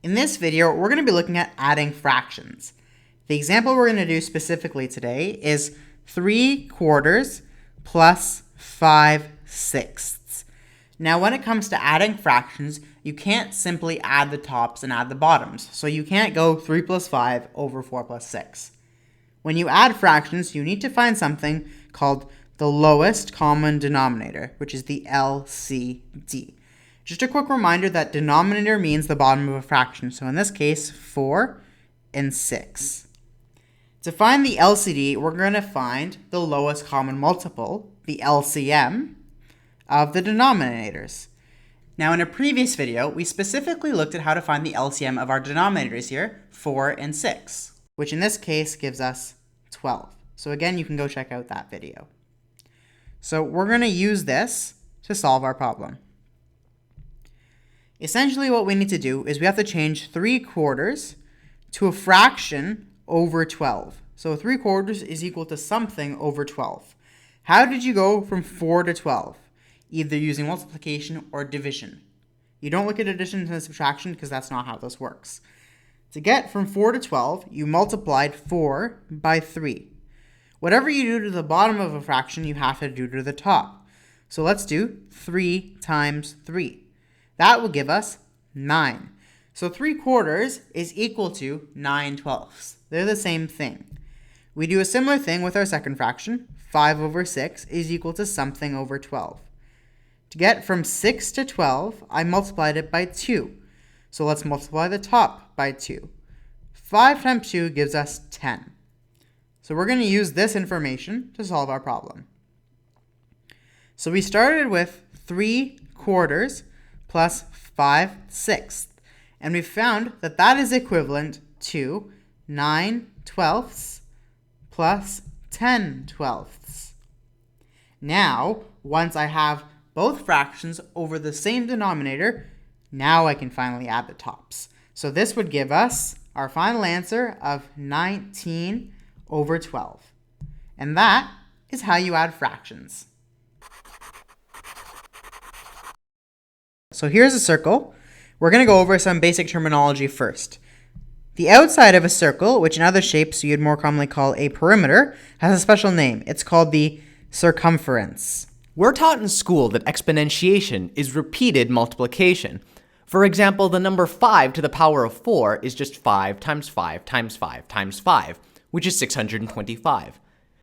In this video, we're going to be looking at adding fractions. The example we're going to do specifically today is 3/4 plus 5/6. Now, when it comes to adding fractions, you can't simply add the tops and add the bottoms. So you can't go 3 plus 5 over 4 plus 6. When you add fractions, you need to find something called the lowest common denominator, which is the LCD. Just a quick reminder that denominator means the bottom of a fraction. So in this case, 4 and 6. To find the LCD, we're going to find the lowest common multiple, the LCM, of the denominators. Now in a previous video, we specifically looked at how to find the LCM of our denominators here, 4 and 6, which in this case gives us 12. So again, you can go check out that video. So we're going to use this to solve our problem. Essentially what we need to do is we have to change 3/4 to a fraction over 12. So 3/4 is equal to something over 12. How did you go from 4 to 12? Either using multiplication or division. You don't look at addition and subtraction because that's not how this works. To get from 4 to 12, you multiplied 4 by 3. Whatever you do to the bottom of a fraction, you have to do to the top. So let's do 3 times 3. That will give us 9. So 3/4 is equal to 9/12. They're the same thing. We do a similar thing with our second fraction. 5 over 6 is equal to something over 12. To get from 6 to 12, I multiplied it by 2. So let's multiply the top by 2. 5 times 2 gives us 10. So we're going to use this information to solve our problem. So we started with 3/4 plus 5/6, and we found that that is equivalent to 9/12 plus 10/12. Now, once I have both fractions over the same denominator, now I can finally add the tops. So this would give us our final answer of 19 over 12. And that is how you add fractions. So here's a circle. We're going to go over some basic terminology first. The outside of a circle, which in other shapes you'd more commonly call a perimeter, has a special name. It's called the circumference. We're taught in school that exponentiation is repeated multiplication. For example, the number 5 to the power of 4 is just 5 times 5 times 5 times 5, which is 625.